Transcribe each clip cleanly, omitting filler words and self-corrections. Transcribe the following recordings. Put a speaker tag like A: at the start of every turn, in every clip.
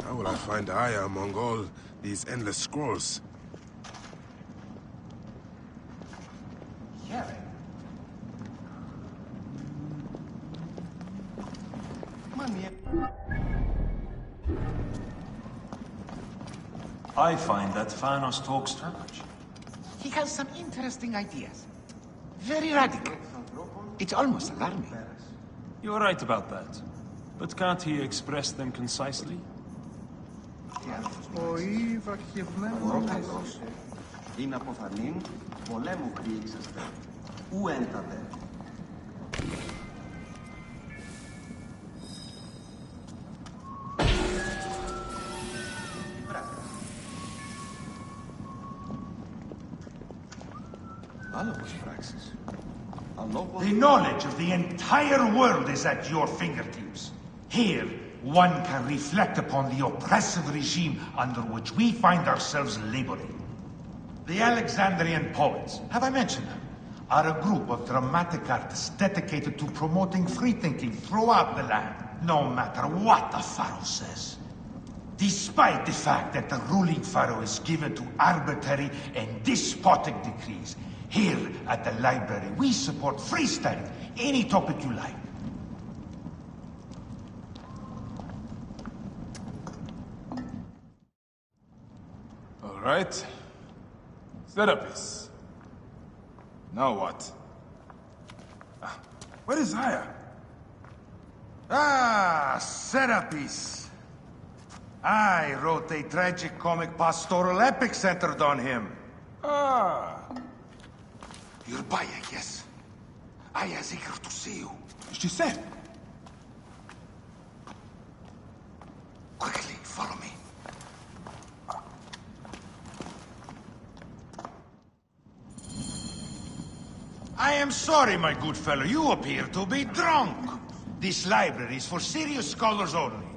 A: How will I find Aya among all these endless scrolls?
B: I find that Thanos talks too much.
C: He has some interesting ideas. Very radical. It's almost alarming.
B: You're right about that. But can't he express them concisely?
D: Είναι αποθανήν, πολέμου κρύξαστε. Ου έντατε.
E: The knowledge of the entire world is at your fingertips. Here, one can reflect upon the oppressive regime under which we find ourselves laboring. The Alexandrian poets, have I mentioned them, are a group of dramatic artists dedicated to promoting free thinking throughout the land, no matter what the pharaoh says. Despite the fact that the ruling pharaoh is given to arbitrary and despotic decrees, here at the library we support freestyling, any topic you like.
A: All right. Serapis. Now what? Where is Aya?
E: Ah, Serapis. I wrote a tragic-comic pastoral epic centered on him.
A: Ah.
E: You're Baya, yes? Aya is eager to see you.
A: She said.
E: Quickly, follow me. I am sorry, my good fellow. You appear to be drunk. This library is for serious scholars only.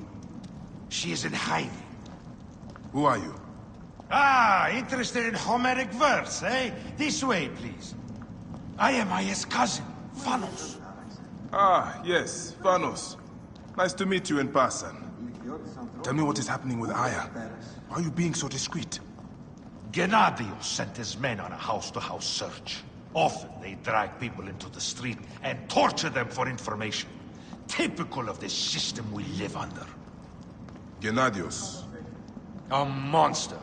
E: She is in hiding.
A: Who are you?
E: Ah, interested in Homeric verse, eh? This way, please. I am Aya's cousin, Thanos.
A: Ah, yes, Thanos. Nice to meet you in person. Tell me what is happening with Aya. Why are you being so discreet?
E: Gennadios sent his men on a house-to-house search. Often they drag people into the street and torture them for information. Typical of the system we live under.
A: Gennadios.
E: A monster.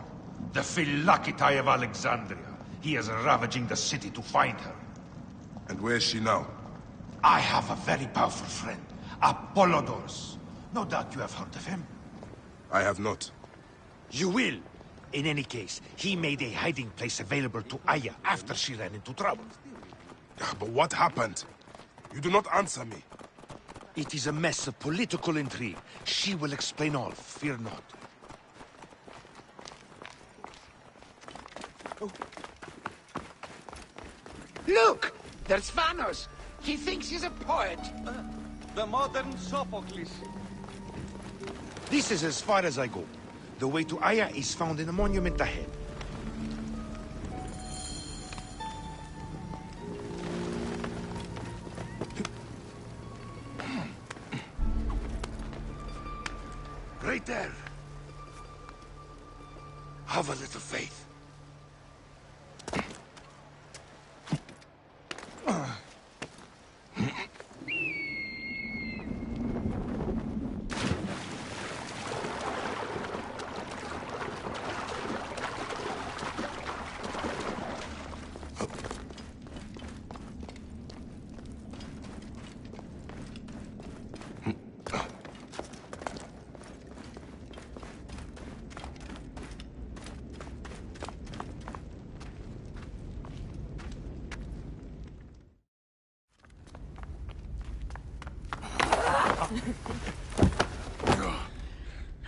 E: The Phylakitae of Alexandria. He is ravaging the city to find her.
A: And where is she now?
E: I have a very powerful friend, Apollodorus. No doubt you have heard of him.
A: I have not.
E: You will. In any case, he made a hiding place available to Aya after she ran into trouble.
A: But what happened? You do not answer me.
E: It is a mess of political intrigue. She will explain all, fear not.
C: Oh. Look! There's Thanos! He thinks he's a poet!
D: The modern Sophocles.
E: This is as far as I go. The way to Aya is found in the monument ahead. Right there. Have a little faith.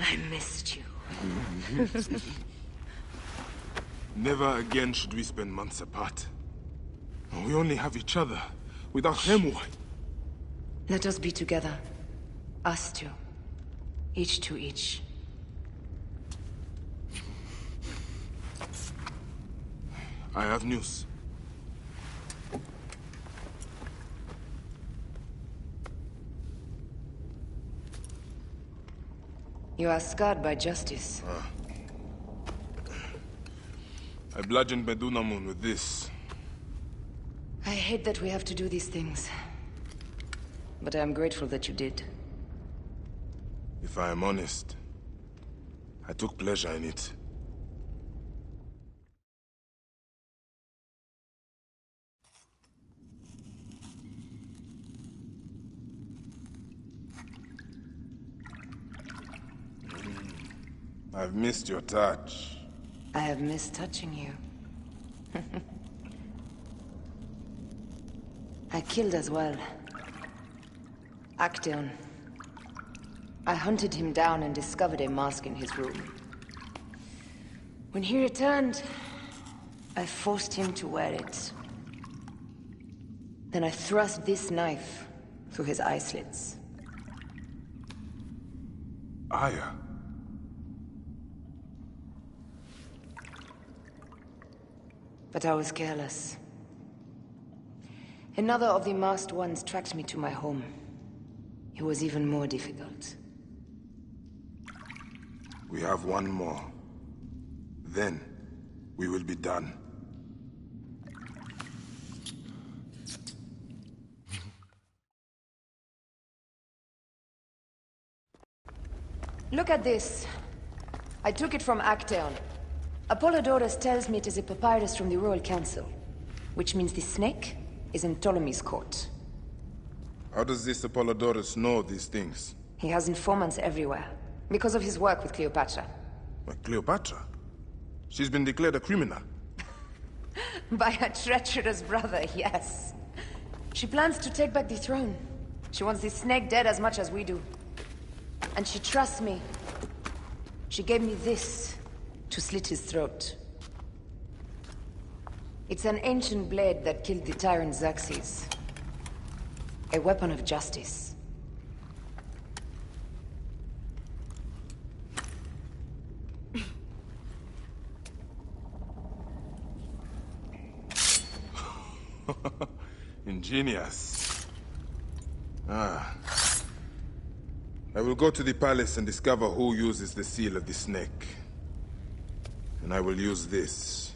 F: I missed you.
A: Never again should we spend months apart. We only have each other. Without him, why?
F: Let us be together. Us two. Each to each.
A: I have news.
F: You are scarred by justice.
A: I bludgeoned Medunamun with this.
F: I hate that we have to do these things. But I am grateful that you did.
A: If I am honest, I took pleasure in it. I've missed your touch.
F: I have missed touching you. I killed as well. Actaeon. I hunted him down and discovered a mask in his room. When he returned, I forced him to wear it. Then I thrust this knife through his eye slits.
A: Aya.
F: But I was careless. Another of the masked ones tracked me to my home. It was even more difficult.
A: We have one more. Then, we will be done.
F: Look at this. I took it from Actaeon. Apollodorus tells me it is a papyrus from the Royal Council, which means the snake is in Ptolemy's court.
A: How does this Apollodorus know these things?
F: He has informants everywhere, because of his work with Cleopatra.
A: But Cleopatra? She's been declared a criminal.
F: By her treacherous brother, yes. She plans to take back the throne. She wants the snake dead as much as we do. And she trusts me. She gave me this to slit his throat. It's an ancient blade that killed the tyrant Xerxes. A weapon of justice.
A: Ingenious. Ah. I will go to the palace and discover who uses the seal of the snake. And I will use this.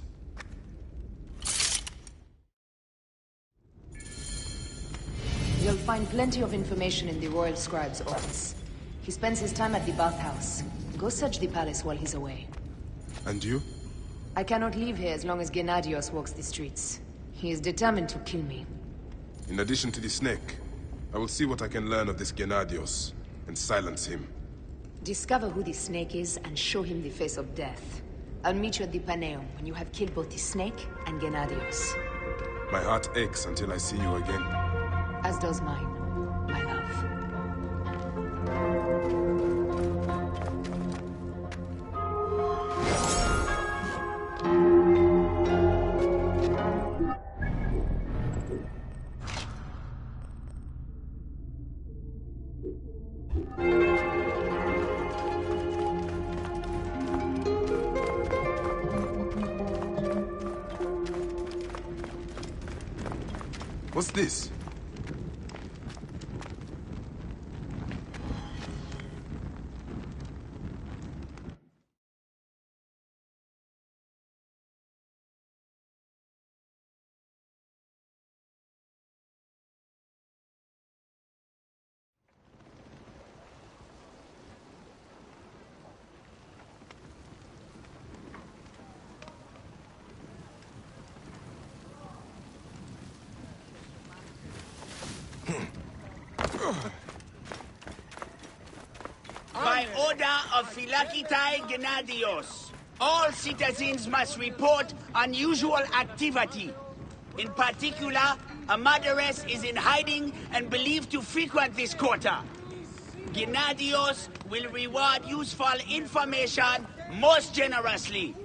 F: You'll find plenty of information in the Royal Scribe's office. He spends his time at the bathhouse. Go search the palace while he's away.
A: And you?
F: I cannot leave here as long as Gennadios walks the streets. He is determined to kill me.
A: In addition to the snake, I will see what I can learn of this Gennadios and silence him.
F: Discover who the snake is and show him the face of death. I'll meet you at the Paneum when you have killed both the snake and Gennadios.
A: My heart aches until I see you again.
F: As does mine, my love.
A: What's this?
G: By order of Philakitai Gennadios, all citizens must report unusual activity. In particular, a murderess is in hiding and believed to frequent this quarter. Gennadios will reward useful information most generously,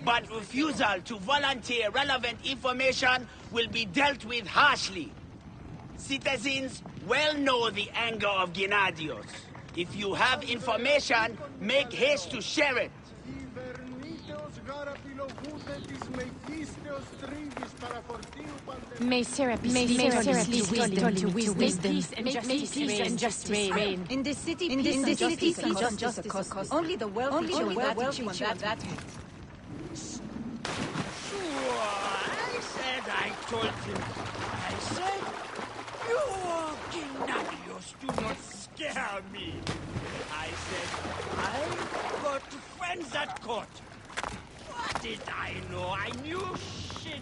G: but refusal to volunteer relevant information will be dealt with harshly. Citizens well know the anger of Gennadios. If you have information, make haste to share it.
H: May therapy lead to wisdom. May peace and justice reign.
F: In this city, peace and justice are costly. Only the wealthy chew on that.
G: Sure, I told him. I said, you Gennadios do not scare me. I said, I've got friends at court. What did I know? I knew shit.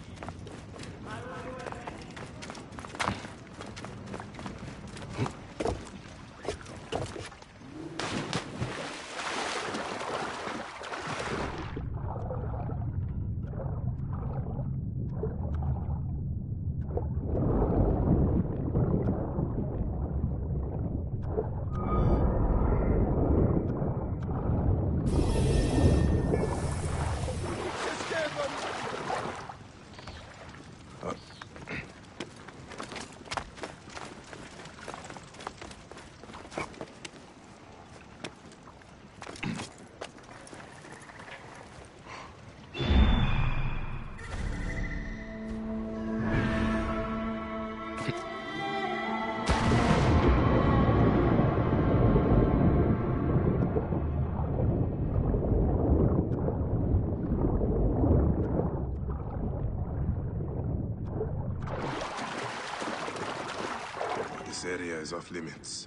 A: This area is off limits.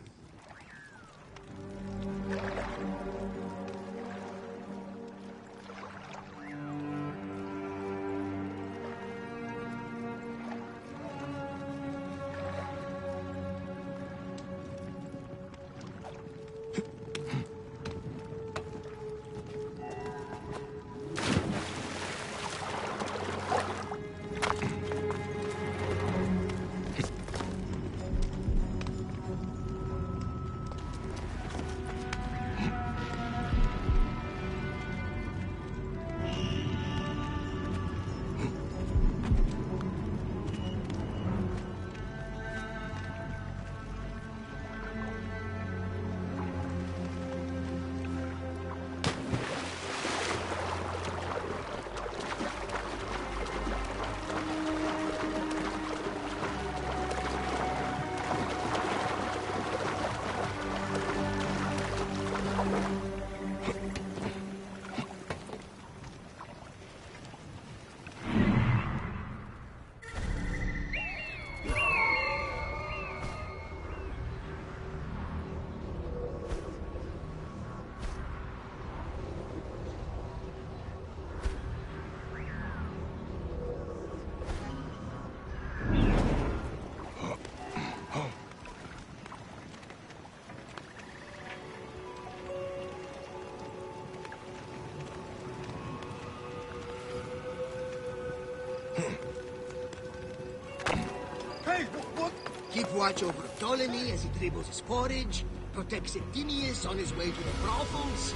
I: Keep watch over Ptolemy as he dribbles his porridge. Protect Septimius on his way to the brothels.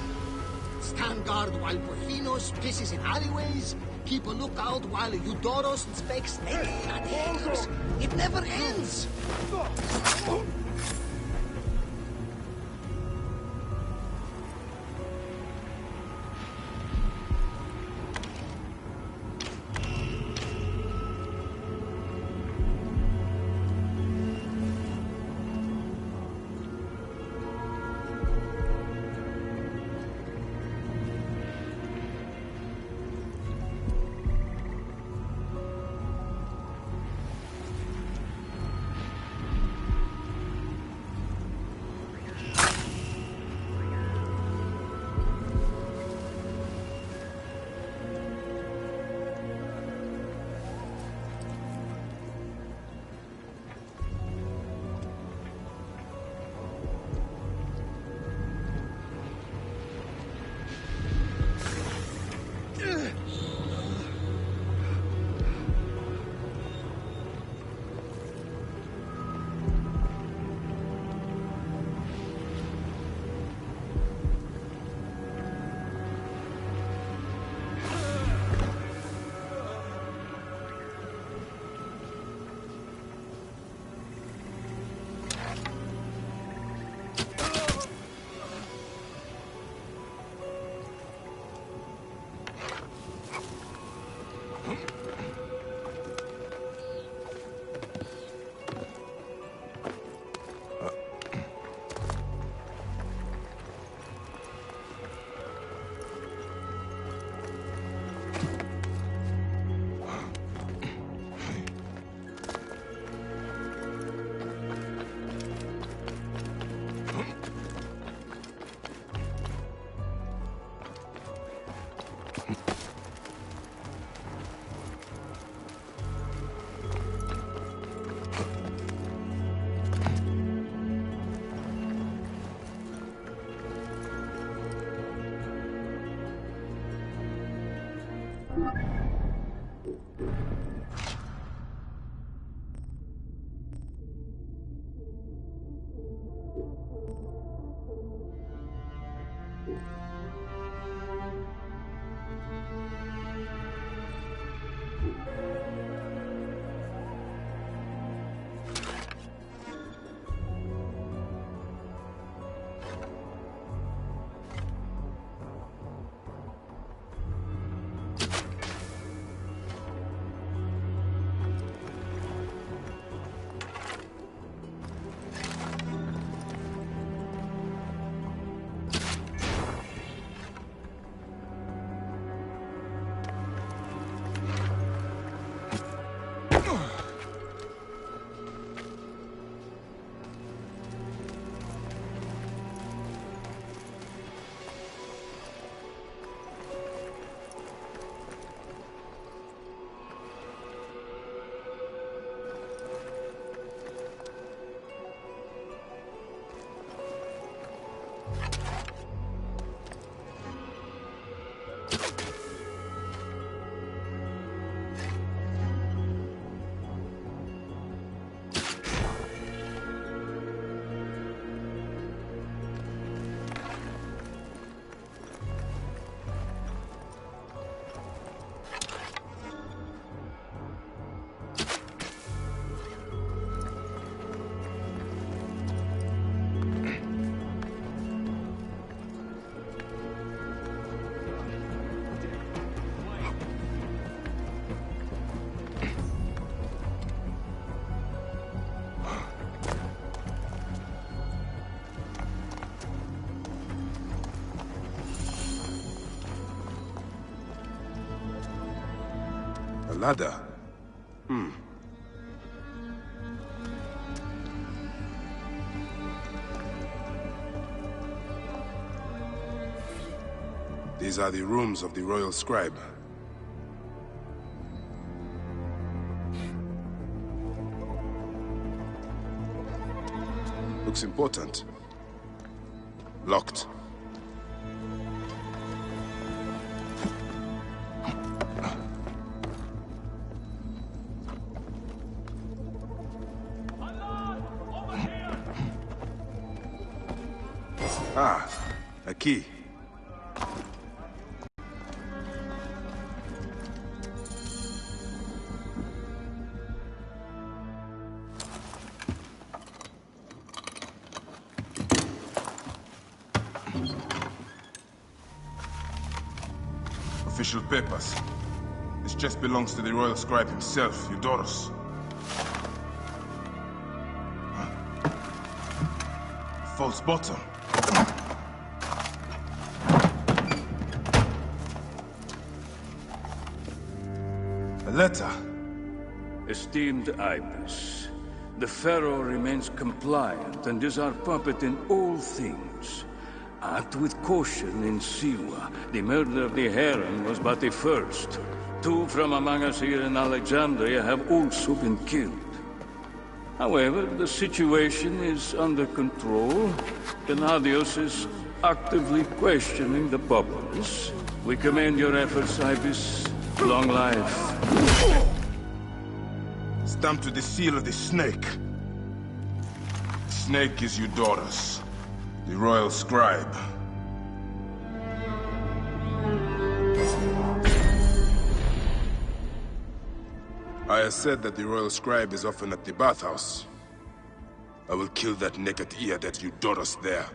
I: Stand guard while Porphinos pisses in alleyways. Keep a lookout while Eudoros inspects naked gladiators. It never ends!
A: A ladder? These are the rooms of the Royal Scribe. Looks important. Locked. Ah, a key. Official papers. This chest belongs to the Royal Scribe himself, Eudoros. False bottom. A letter.
J: Esteemed Ibis, the Pharaoh remains compliant and is our puppet in all things. Act with caution in Siwa. The murder of the Heron was but the first. 2 from among us here in Alexandria have also been killed. However, the situation is under control. Gennadios is actively questioning the populace. We commend your efforts, Ibis. Long life.
A: Stamped with the seal of the snake. The snake is Eudoros, the Royal Scribe. I have said that the Royal Scribe is often at the bathhouse. I will kill that naked ear that Eudoros there.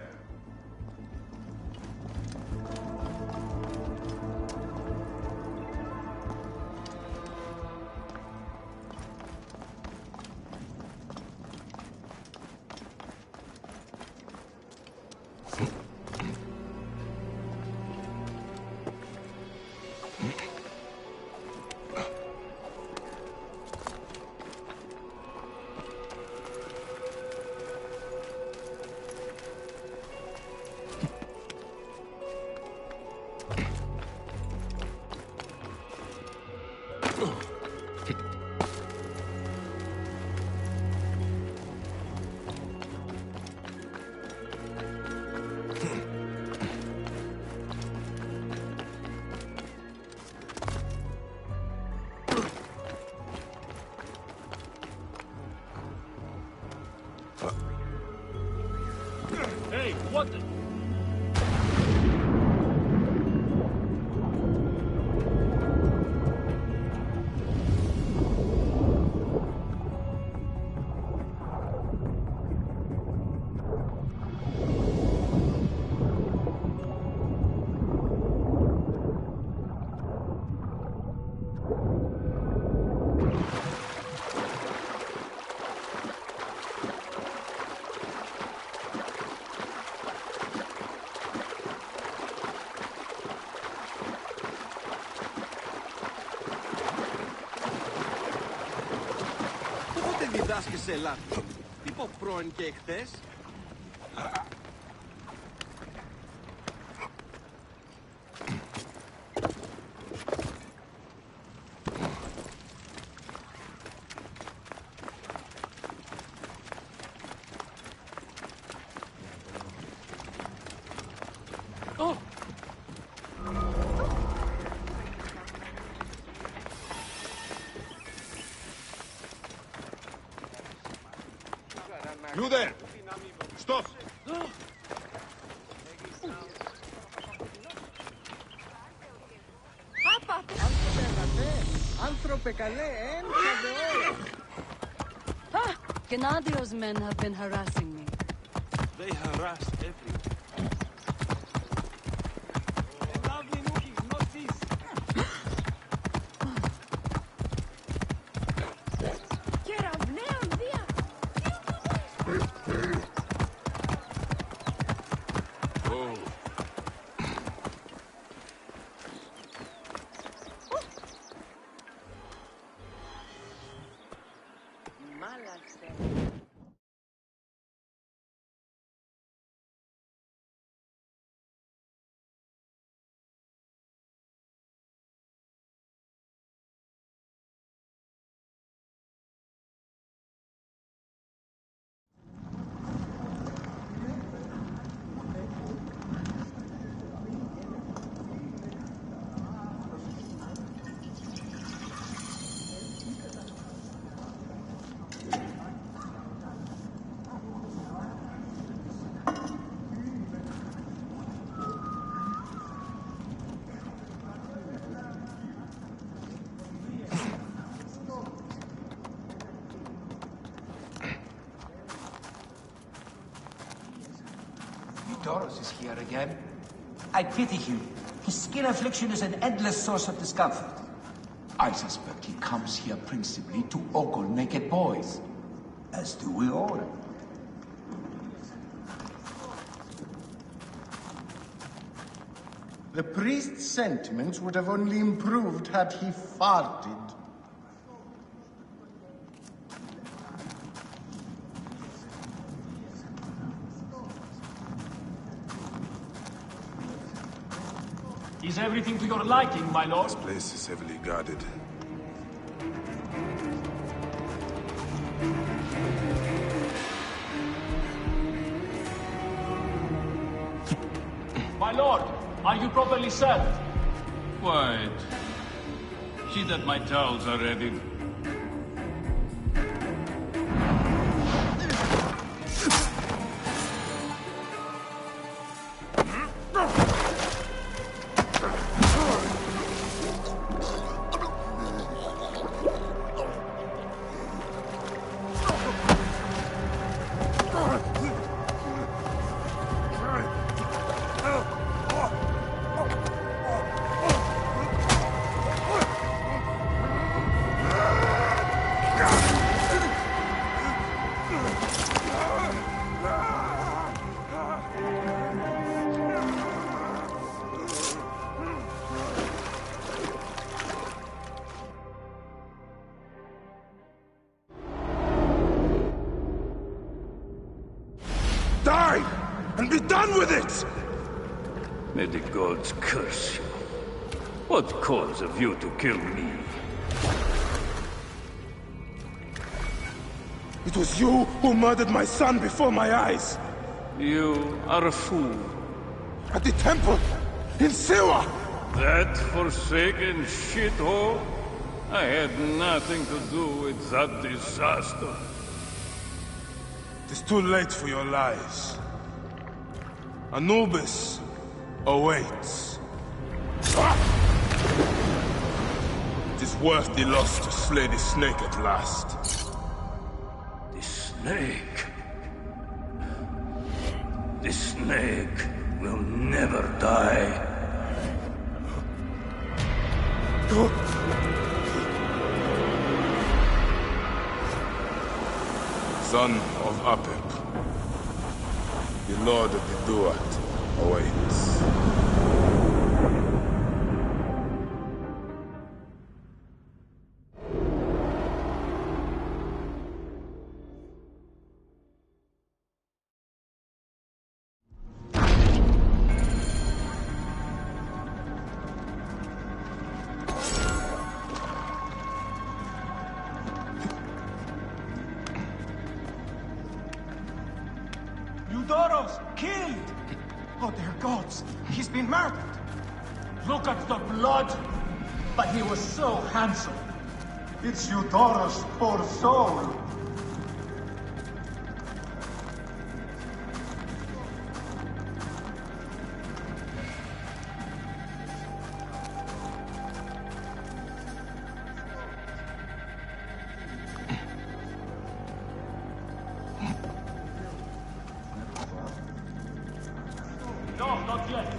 D: πας και σε λάθος. Τι πω πρώην και εχθές.
A: You there! Stop!
D: Άνθρωπε καλέ, έμψατε όλα.
K: Ah, Gennadio's men have been harassing me.
B: They harassed everyone.
L: Doros is here again. I pity him. His skin affliction is an endless source of discomfort. I suspect he comes here principally to ogle naked boys. As do we all.
I: The priest's sentiments would have only improved had he farted.
B: Is everything to your liking, my lord?
A: This place is heavily guarded.
B: My lord, are you properly served?
J: Quiet. See that my towels are ready.
A: Die! And be done with it!
J: May the gods curse you. What cause have you to kill me?
A: It was you who murdered my son before my eyes!
J: You are a fool.
A: At the temple! In Siwa!
J: That forsaken shithole? I had nothing to do with that disaster.
A: It is too late for your lies. Anubis awaits. It is worth the loss to slay the snake at last.
J: The snake? The snake will never die.
A: Son of Apep, the Lord of the Duat awaits.
E: he's been murdered. Look at the blood. But he was so handsome. It's Eudora's poor soul.
M: No, not yet.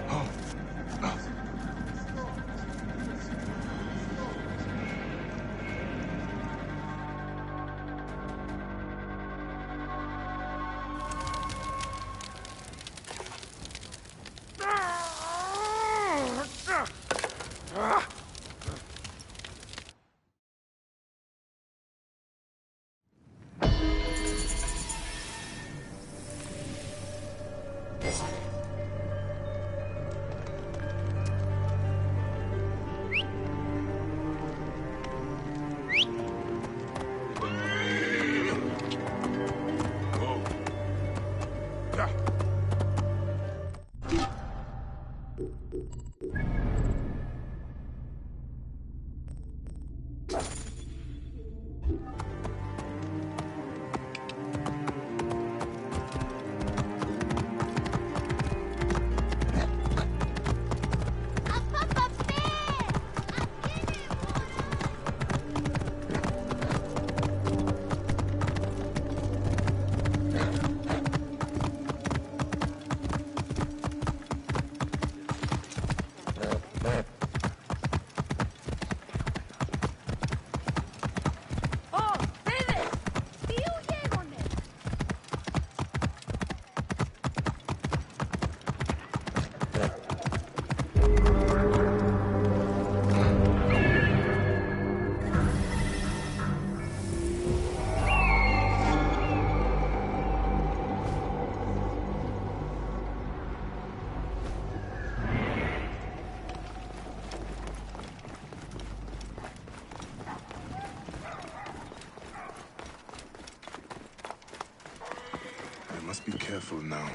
A: I must be careful now.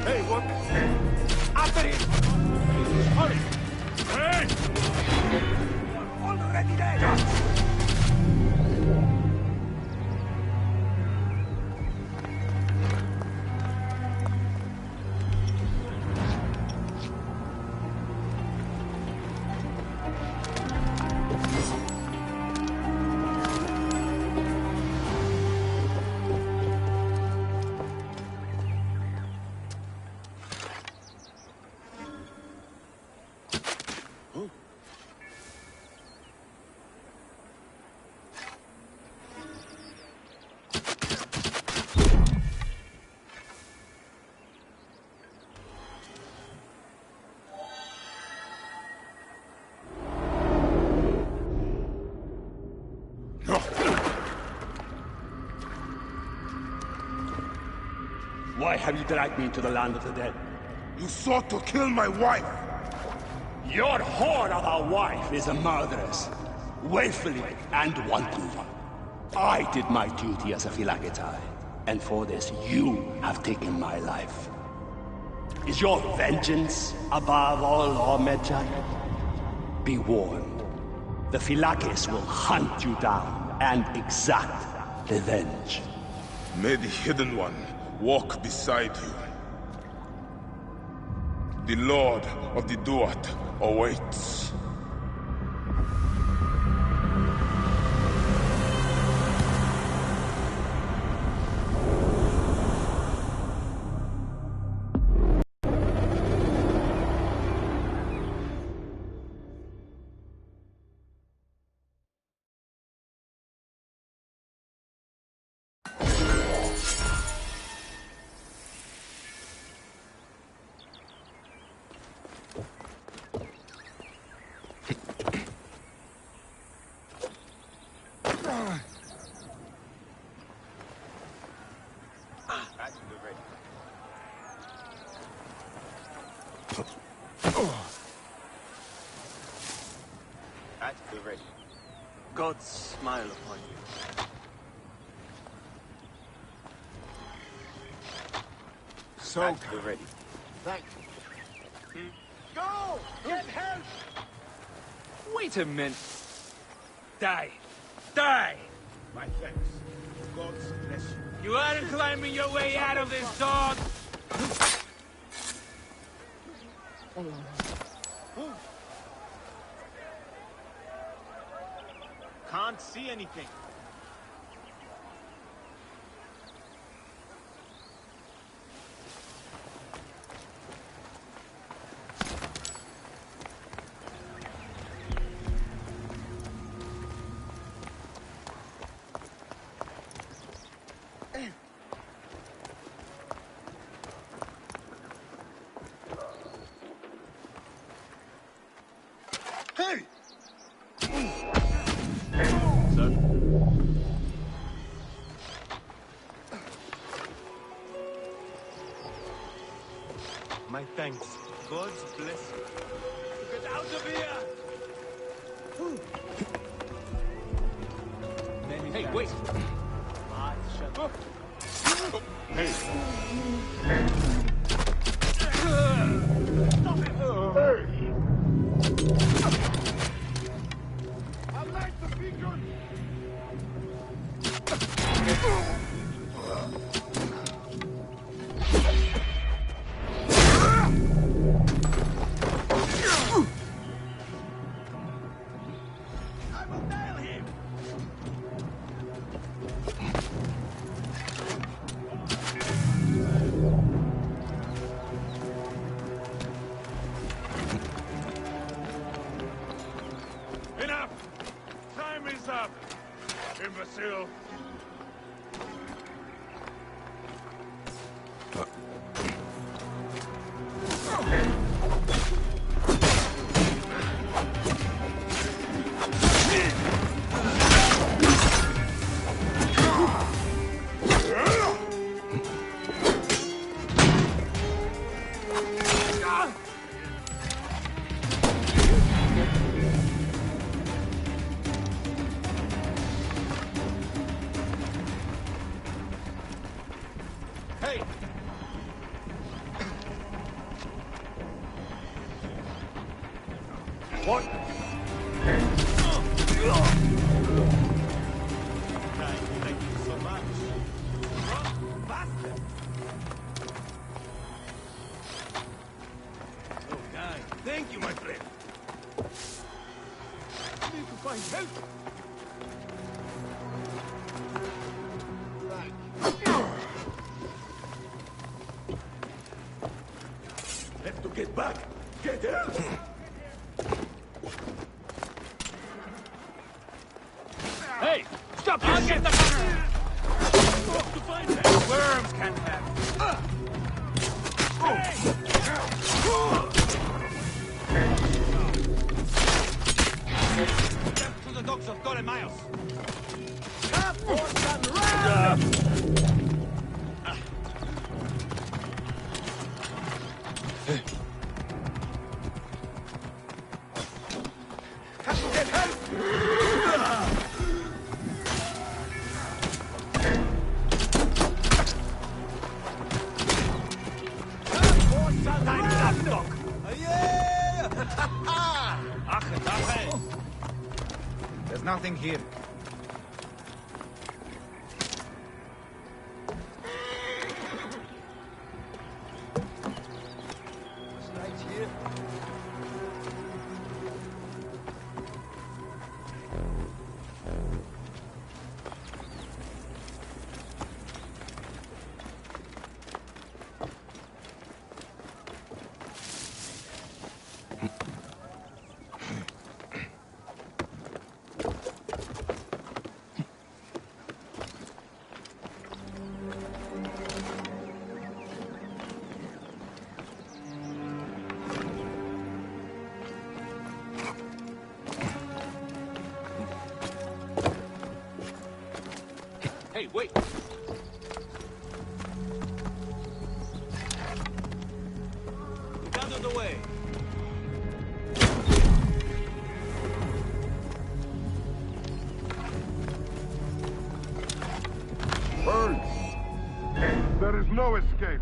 M: Hey, what? After him! Hurry! Hey! You're already dead!
N: Why have you dragged me into the land of the dead?
A: You sought to kill my wife!
N: Your whore of a wife is a murderess. willfully and wantonly. I did my duty as a Philakitai, and for this you have taken my life. Is your vengeance above all law, Medjay? Be warned. The Philakis will hunt you down and exact revenge.
A: May the Hidden One walk beside you. The Lord of the Duat awaits.
D: God smile upon you.
C: So
D: We're ready.
C: Thank you. Go! Get help!
D: Wait a minute. Die. Die!
C: My thanks. God bless you.
D: You aren't climbing your way out of this, dog! Can't see anything.
C: Hey!
D: My thanks. God's blessing. Get out of here! Hey, wait! Shut up.
C: Hey! I like the beacon!
M: Enough! Time is up, imbecile!
D: Hey!
M: What?
D: Thank you so much. Run faster! Oh, guy. Thank you, my friend. I need to find help.
M: Have to get back! Get help!
D: Hey! Stop your shit! To find help. Worms can have. Left to the docks of Ptolemaios.
M: Have to get help!
O: nothing here.
N: Hey, wait! Get out of the way!
P: Hey! There is no escape!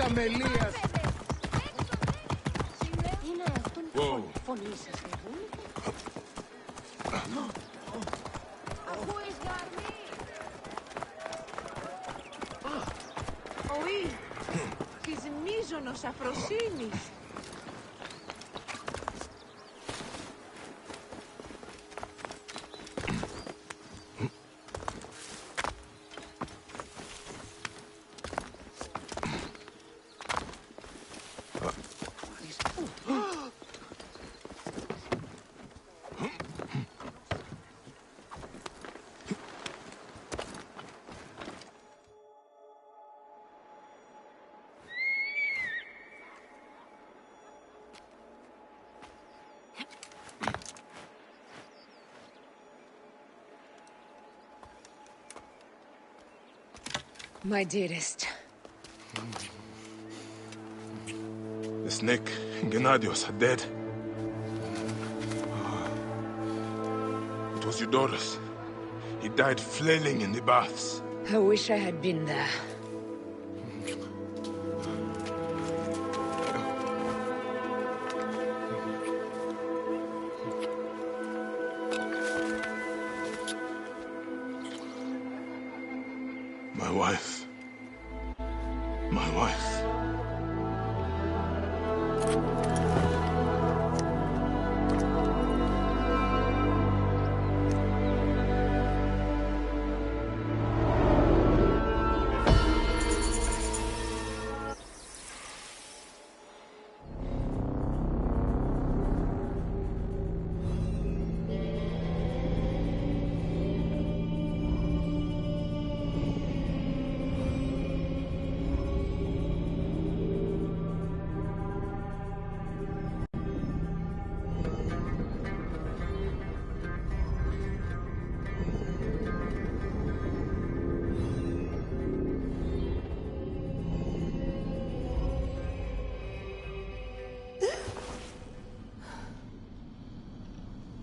I: Αμελίας.
H: Είναι αυτόν που φωνήσεις,
F: Ακούεις, Γαρμή!
Q: Οή, της μείζωνος αφροσύνης.
F: My dearest.
A: The snake and Gennadios are dead. It was Eudoros. He died flailing in the baths.
F: I wish I had been there.
A: My wife. My wife.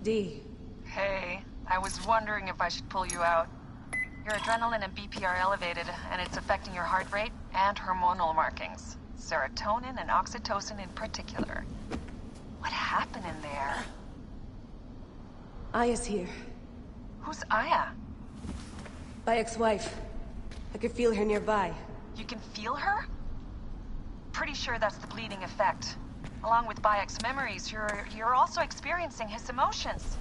Q: D.
R: Hey, I was wondering if I should pull you out. Your adrenaline and BP are elevated, and it's affecting your heart rate and hormonal markings. Serotonin and oxytocin in particular. What happened in there?
Q: Aya's here.
R: Who's Aya?
Q: My ex-wife. I could feel her nearby.
R: You can feel her? pretty sure that's the bleeding effect. Along with Bayek's memories, you're also experiencing his emotions.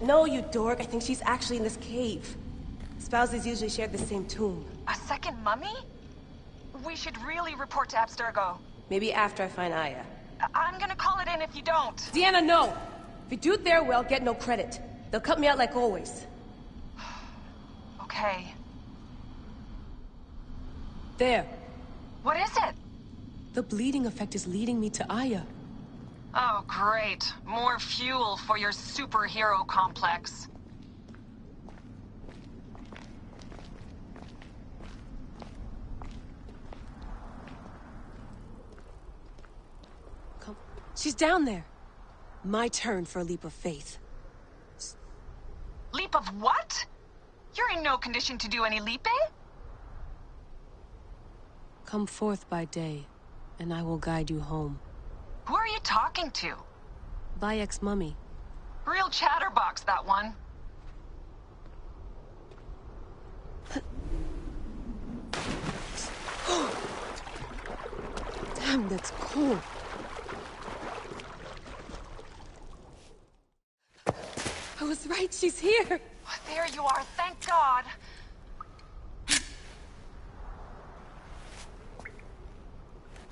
O: No, you dork. I think she's actually in this cave. Spouses usually share the same tomb.
R: A second mummy? We should really report to Abstergo.
O: Maybe after I find Aya.
R: I'm gonna call it in if you don't.
O: Deanna, no! If you do it there, well, get no credit. They'll cut me out like always.
R: Okay.
O: There.
R: What is it?
O: The bleeding effect is leading me to Aya.
R: Oh, great. More fuel for your superhero complex.
O: Come. She's down there. My turn for a leap of faith.
R: Leap of what? You're in no condition to do any leaping?
O: Come forth by day, and I will guide you home.
R: Who are you talking to?
O: Bayek's mummy.
R: Real chatterbox, that one.
O: Damn, that's cool. I was right, she's here.
R: There you are, thank God.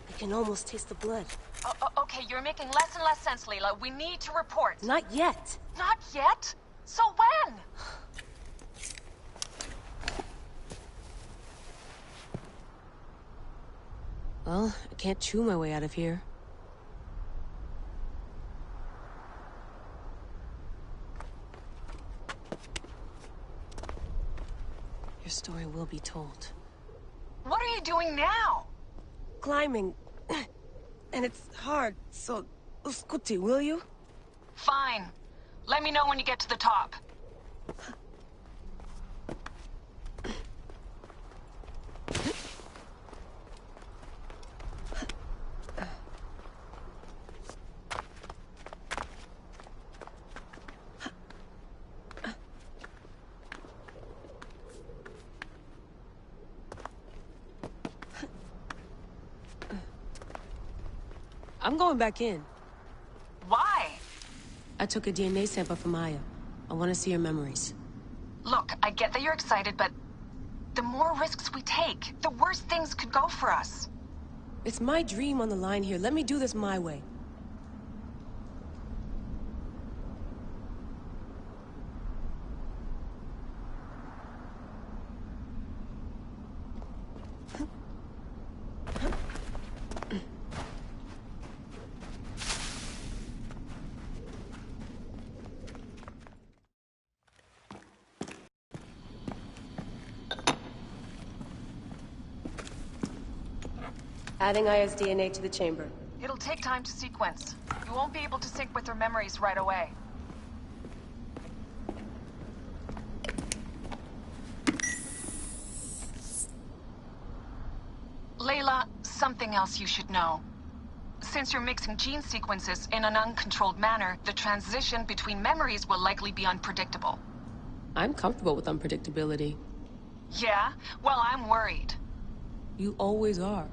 O: I can almost taste the blood.
R: Okay, you're making less and less sense, Layla. We need to report.
O: Not yet.
R: Not yet? So when?
O: Well, I can't chew my way out of here. Your story will be told.
R: What are you doing now?
O: Climbing. And it's hard, so... Uskuti, will you?
R: Fine. Let me know when you get to the top.
O: I'm going back in.
R: Why?
O: I took a DNA sample from Aya. I want to see her memories.
R: Look, I get that you're excited, but the more risks we take, the worse things could go for us.
O: It's my dream on the line here. Let me do this my way. Adding Aya's DNA to the chamber.
R: It'll take time to sequence. You won't be able to sync with her memories right away. Layla, something else you should know. Since you're mixing gene sequences in an uncontrolled manner, the transition between memories will likely be unpredictable.
O: I'm comfortable with unpredictability.
R: Yeah? Well, I'm worried.
O: You always are.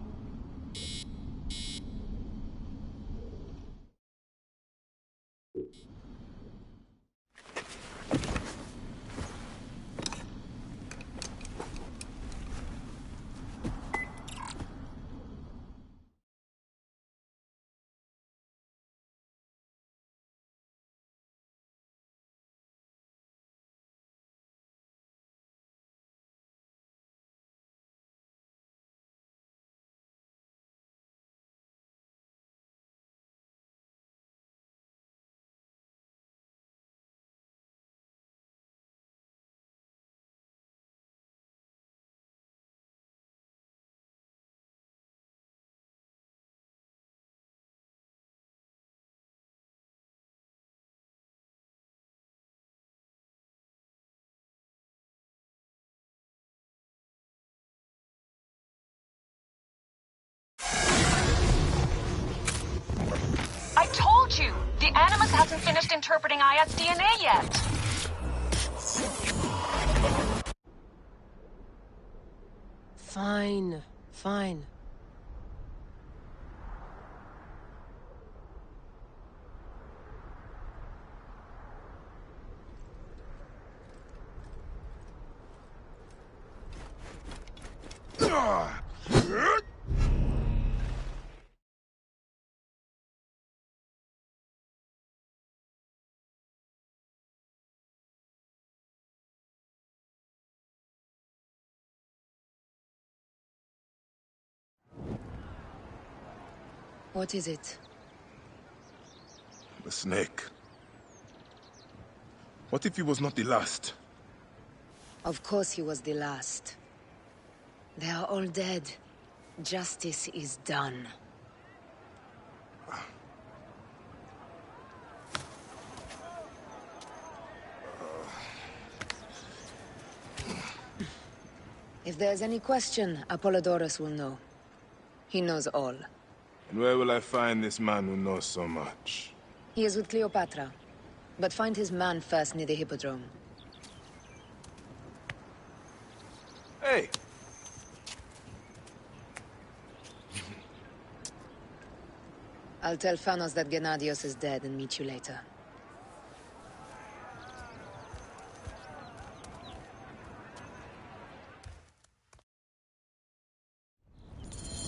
R: I told you! The Animus hasn't finished interpreting Aya's DNA yet!
O: Fine. Fine.
F: What is it?
A: The snake. What if he was not the last?
F: Of course he was the last. They are all dead. Justice is done. If there's any question, Apollodorus will know. He knows all.
A: And where will I find this man who knows so much?
F: He is with Cleopatra. But find his man first near the Hippodrome.
A: Hey!
F: I'll tell Phanos that Gennadios is dead and meet you later.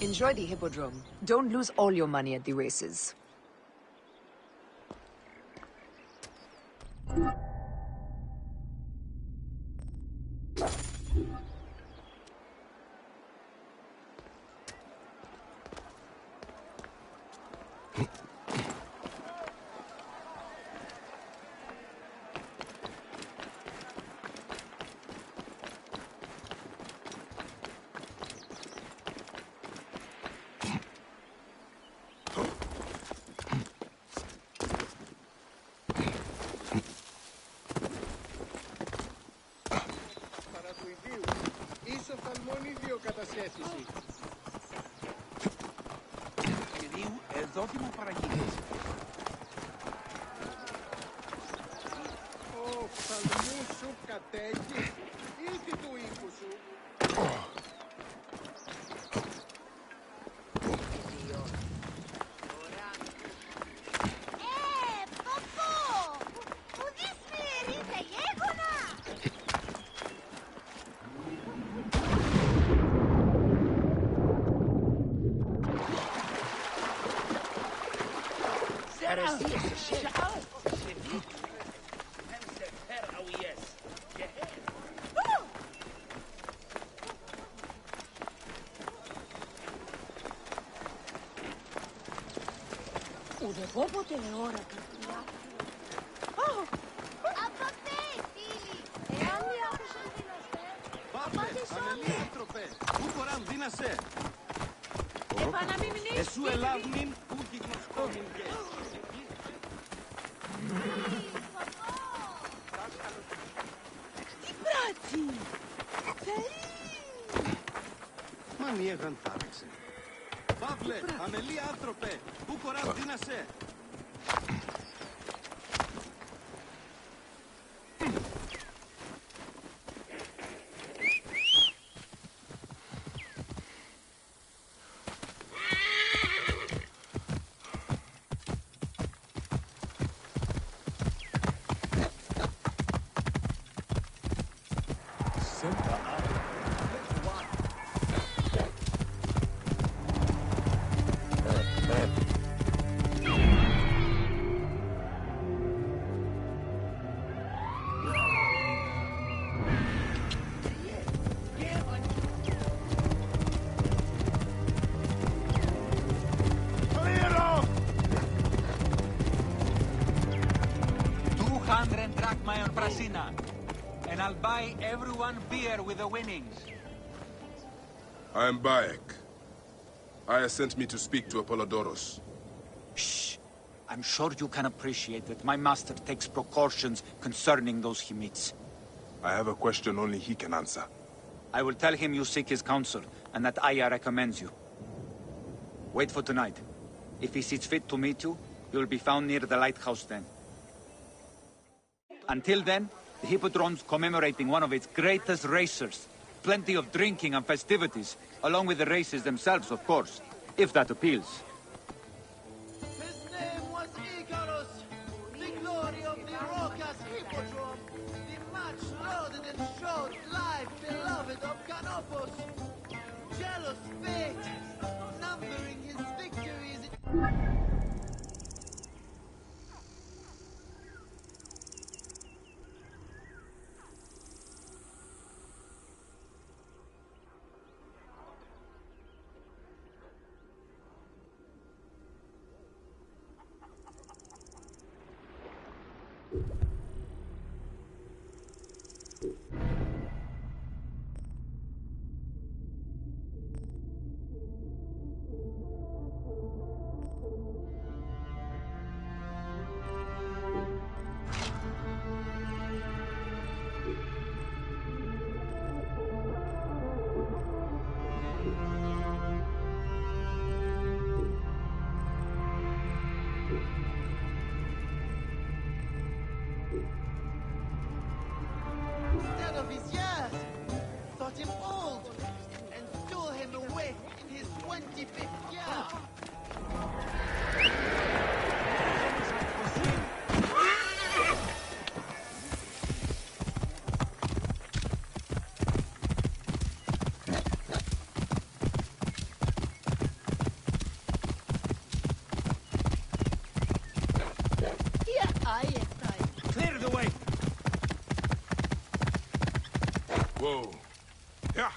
F: Enjoy the Hippodrome. Don't lose all your money at the races.
Q: Ουδεπόποτε ώρα καρδιά. Από τι, φίλοι! Εάν μη άκουσαν δίναστε,
D: Πάπλε, αμελή άνθρωπε, πού χωράν δίνασε.
Q: επαναμιμνείς,
D: Εσού ελάβνην, πού κυκλοσκόμην και.
Q: Τι πράττει!
D: Μα μη έγαν τάραξε. Παύλε, αμελή άνθρωπε, πού χωράν δίνασε.
L: And I'll buy everyone beer with the winnings.
A: I am Bayek. Aya sent me to speak to Apollodorus.
L: Shh. I'm sure you can appreciate that my master takes precautions concerning those he meets.
A: I have a question only he can answer.
L: I will tell him you seek his counsel, and that Aya recommends you. Wait for tonight. If he sees fit to meet you, you'll be found near the lighthouse then. Until then, the Hippodrome's commemorating one of its greatest racers. Plenty of drinking and festivities, along with the races themselves, of course, if that appeals.
D: His name was Icarus, the glory of the Rocas Hippodrome, the much-lauded and short life beloved of Canopus. Jealous fate, numbering his victories.
J: Clear the way!
A: Whoa. Yeah.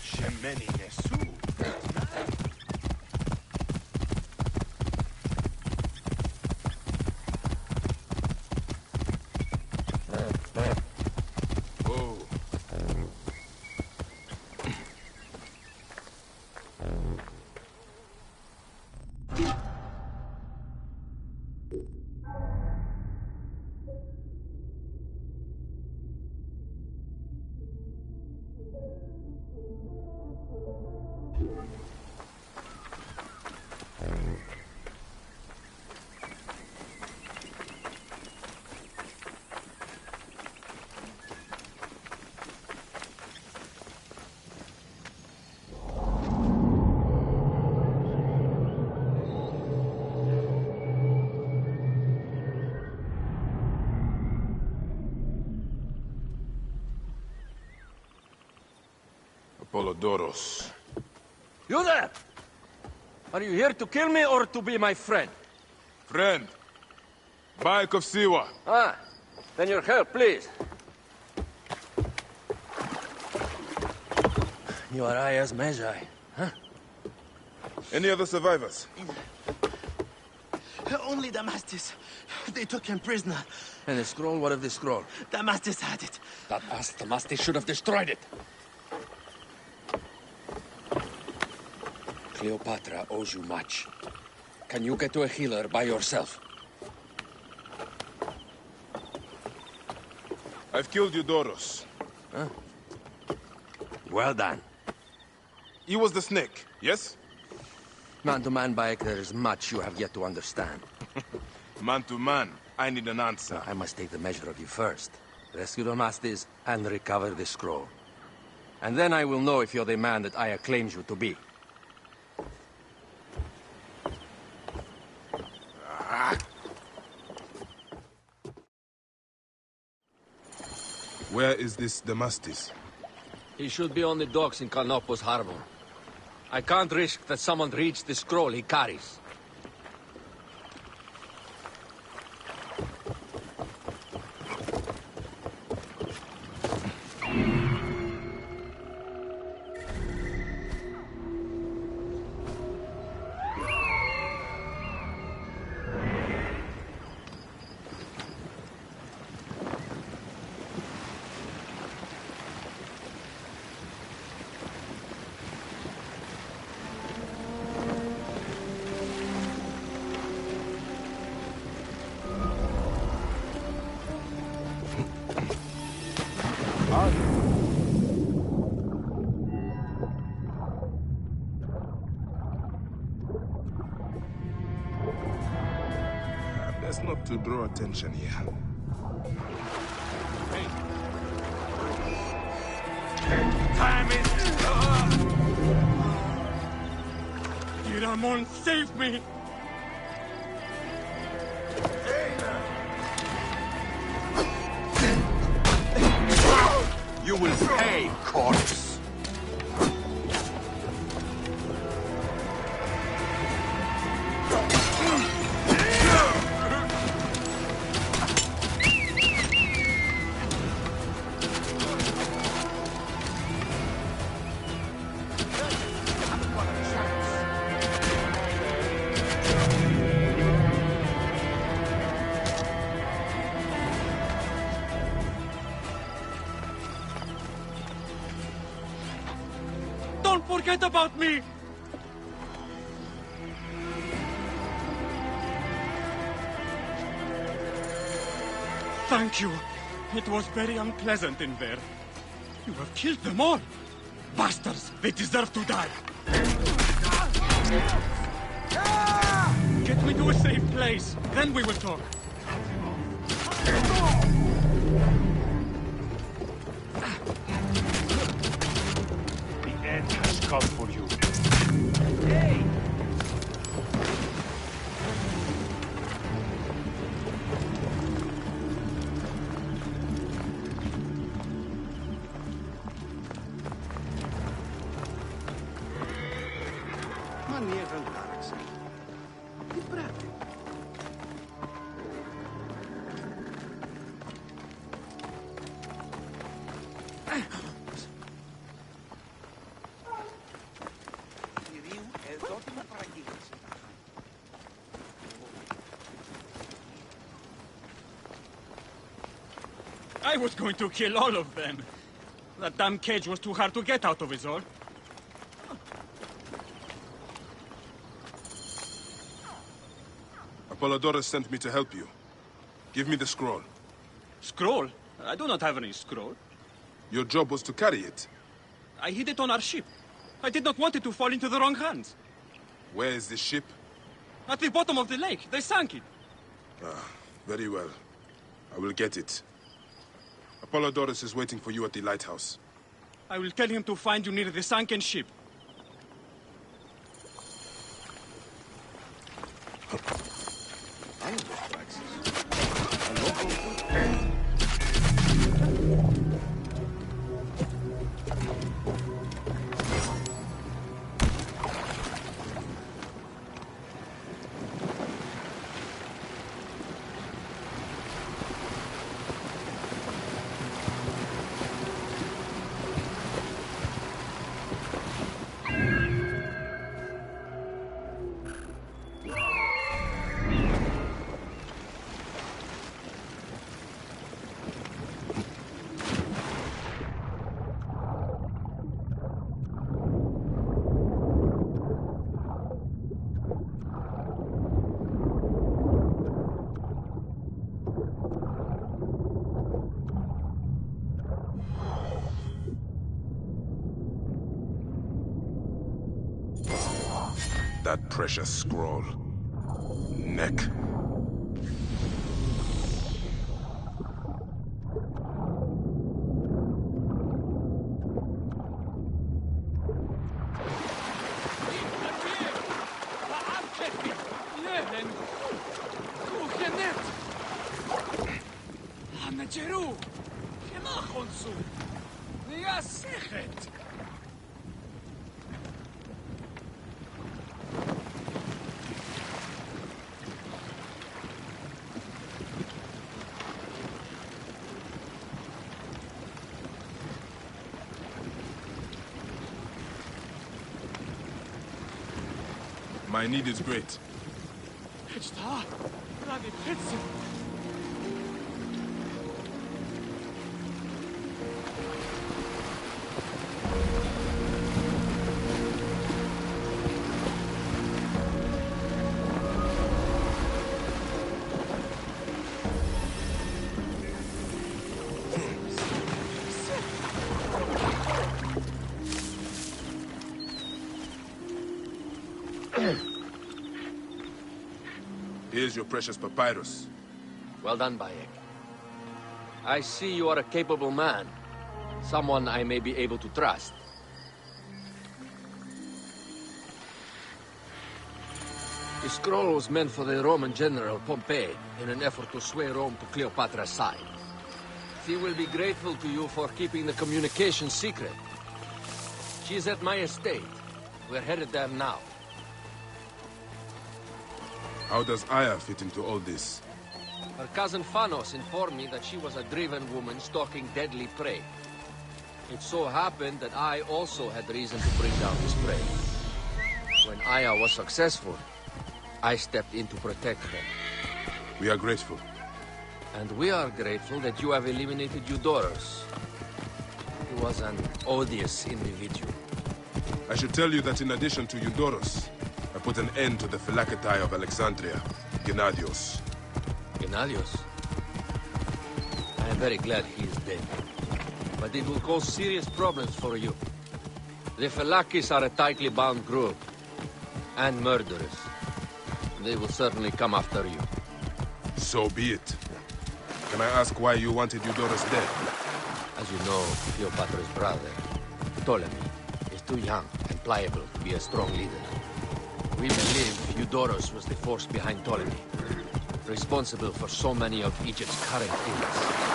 M: Shemeni Nesu.
A: Whoa. Apollodoros.
N: You there! Are you here to kill me or to be my friend?
A: Friend. Bike of Siwa.
N: Ah, then your help, please. You are Aya's Magi, huh?
A: Any other survivors?
S: Only Damastis. They took him prisoner.
N: And the scroll? What of the scroll?
S: Damastis had it.
N: That ass Damastis should have destroyed it. Cleopatra owes you much. Can you get to a healer by yourself?
A: I've killed Eudoros.
N: Huh? Well done.
A: He was the snake, yes?
N: Man-to-man, Bayek, there is much you have yet to understand.
A: Man to man, I need an answer.
N: I must take the measure of you first. Rescue Damastis and recover the scroll. And then I will know if you're the man that Aya claims you to be.
A: Where is this Damastis?
N: He should be on the docks in Canopus Harbor. I can't risk that someone reads the scroll he carries.
A: Best not to draw attention here. Hey.
S: Time is up! Iramon, save me!
N: You will pay, corpse!
S: Don't forget about me! Thank you. It was very unpleasant in there. You have killed them all! Bastards! They deserve to die! Get me to a safe place, then we will talk.
E: The end has come for you.
S: Hey! I was going to kill all of them. That damn cage was too hard to get out of, is all.
A: Apollodorus sent me to help you. Give me the scroll.
S: Scroll? I do not have any scroll.
A: Your job was to carry it.
S: I hid it on our ship. I did not want it to fall into the wrong hands.
A: Where is this ship?
S: At the bottom of the lake. They sank it.
A: Ah, very well. I will get it. Apollodorus is waiting for you at the lighthouse.
S: I will tell him to find you near the sunken ship.
A: That precious scroll. Neck. My need is great. Here's your precious papyrus.
T: Well done, Bayek. I see you are a capable man. Someone I may be able to trust. The scroll was meant for the Roman general Pompey in an effort to sway Rome to Cleopatra's side. She will be grateful to you for keeping the communication secret. She's at my estate. We're headed there now.
A: How does Aya fit into all this?
T: Her cousin Phanos informed me that she was a driven woman stalking deadly prey. It so happened that I also had reason to bring down this prey. When Aya was successful, I stepped in to protect her.
A: We are grateful.
T: And we are grateful that you have eliminated Eudorus. He was an odious individual.
A: I should tell you that in addition to Eudorus, I put an end to the Phylaketae of Alexandria, Gennadios.
T: Gennadios? I am very glad he is dead. but it will cause serious problems for you. The Felakis are a tightly bound group, and murderers. They will certainly come after you.
A: So be it. Can I ask why you wanted Eudoros dead?
T: As you know, Cleopatra's brother, Ptolemy, is too young and pliable to be a strong leader. We believe Eudoros was the force behind Ptolemy, responsible for so many of Egypt's current ills.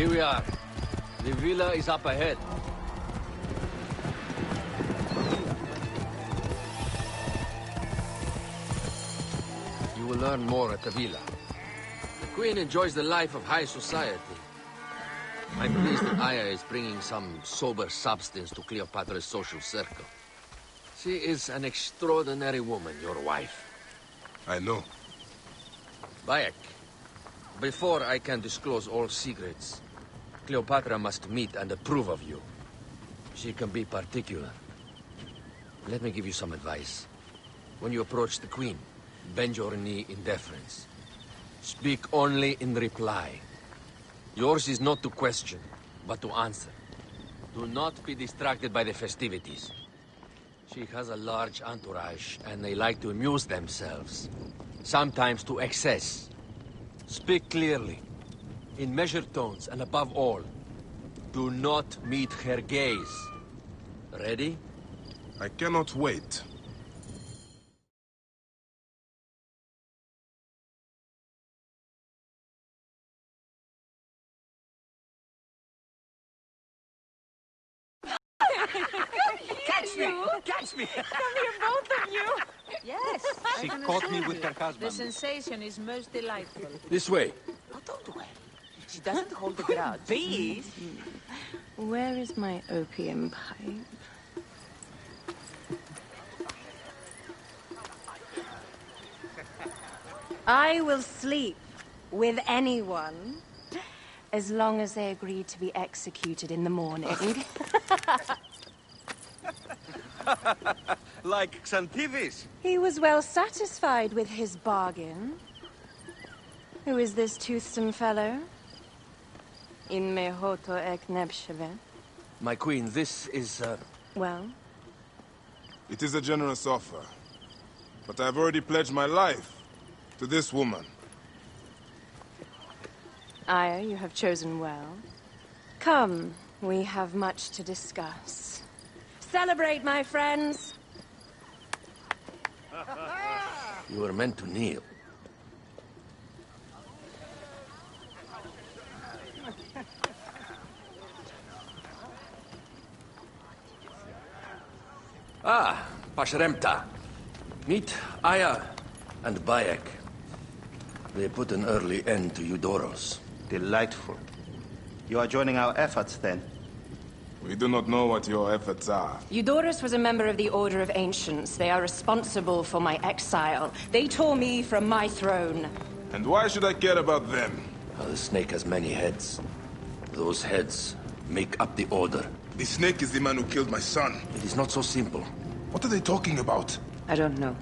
T: Here we are. The villa is up ahead. You will learn more at the villa. The Queen enjoys the life of high society. I'm pleased that Aya is bringing some sober substance to Cleopatra's social circle. She is an extraordinary woman, your wife.
A: I know.
T: Bayek, before I can disclose all secrets, Cleopatra must meet and approve of you. She can be particular. Let me give you some advice. When you approach the Queen, bend your knee in deference. Speak only in reply. Yours is not to question, but to answer. Do not be distracted by the festivities. She has a large entourage, and they like to amuse themselves. Sometimes to excess. Speak clearly, in measured tones, and above all, do not meet her gaze. Ready?
A: I cannot wait.
G: Catch me! Catch me!
H: Come here, both of you!
U: Yes.
D: She
U: I can
D: caught
U: assure
D: me with
U: you,
D: her husband.
U: The sensation is most delightful.
T: This way.
U: She doesn't hold a grudge.
O: Please. Where is my opium pipe? I will sleep with anyone as long as they agree to be executed in the morning.
D: Like Xantivis.
O: He was well satisfied with his bargain. Who is this toothsome fellow? In mehoto ek nebsheve.
T: My queen, this is,
O: Well?
A: It is a generous offer. But I've already pledged my life to this woman.
O: Aya, you have chosen well. Come, we have much to discuss. Celebrate, my friends!
T: you were meant to kneel. Ah, Pashremta. Meet Aya and Bayek. They put an early end to Eudoros.
V: Delightful. You are joining our efforts, then?
A: We do not know what your efforts are.
O: Eudoros was a member of the Order of Ancients. They are responsible for my exile. They tore me from my throne.
A: And why should I care about them?
T: The snake has many heads. Those heads make up the Order.
A: The snake is the man who killed my son.
T: It is not so simple.
A: What are they talking about?
F: I don't know.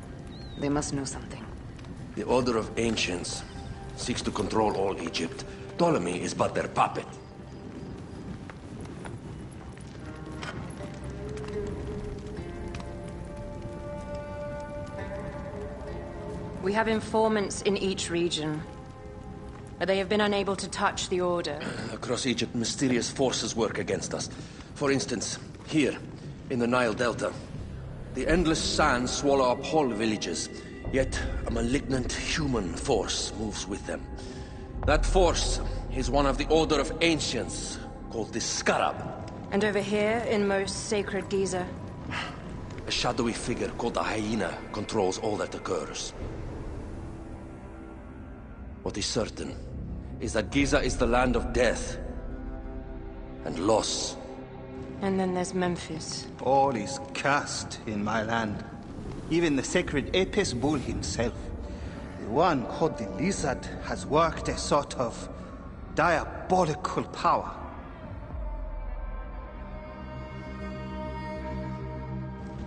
F: They must know something.
T: The Order of Ancients seeks to control all Egypt. Ptolemy is but their puppet.
O: We have informants in each region, but they have been unable to touch the Order.
T: Across Egypt, mysterious forces work against us. For instance, here, in the Nile Delta, the endless sands swallow up whole villages, yet a malignant human force moves with them. That force is one of the Order of Ancients, called the Scarab.
O: And over here, in most sacred Giza?
T: A shadowy figure called the Hyena controls all that occurs. What is certain is that Giza is the land of death and loss.
O: And then there's Memphis.
V: All is cursed in my land. Even the sacred Apis bull himself. The one called the Lizard has worked a sort of diabolical power.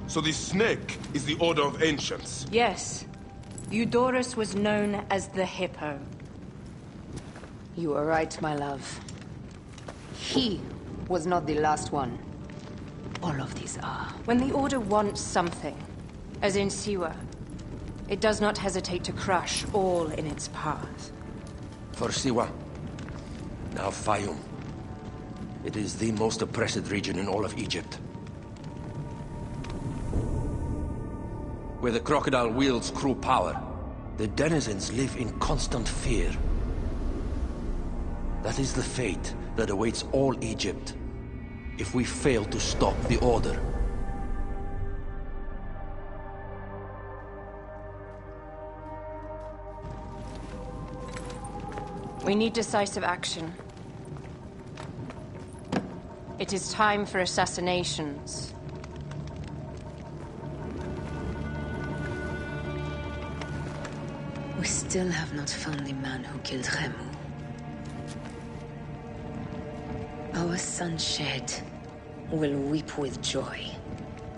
A: So the snake is the Order of Ancients?
O: Yes. Eudorus was known as the Hippo.
F: You are right, my love. He was not the last one. All of these are.
O: When the Order wants something, as in Siwa, it does not hesitate to crush all in its path.
B: For Siwa, now Fayum. It is the most oppressed region in all of Egypt. Where the crocodile wields cruel power, the denizens live in constant fear. That is the fate that awaits all Egypt if we fail to stop the Order.
O: We need decisive action. It is time for assassinations.
F: We still have not found the man who killed Remu. Our son Shed will weep with joy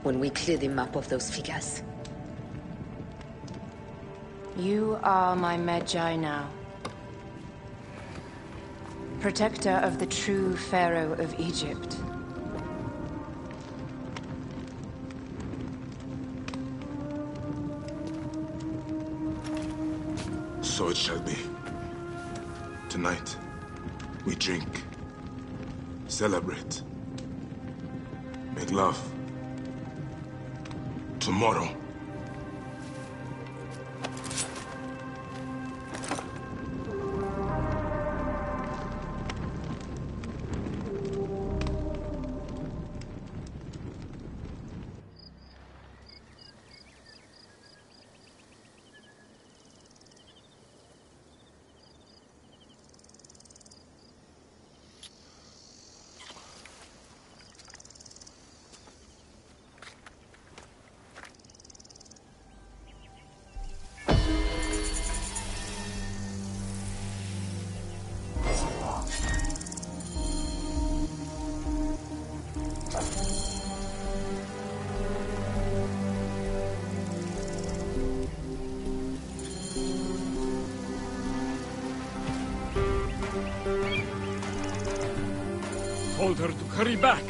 F: when we clear the map of those figures.
O: You are my Magi now. Protector of the true Pharaoh of Egypt.
A: So it shall be. Tonight, we drink, celebrate, make love. Tomorrow,
S: Told her to hurry back.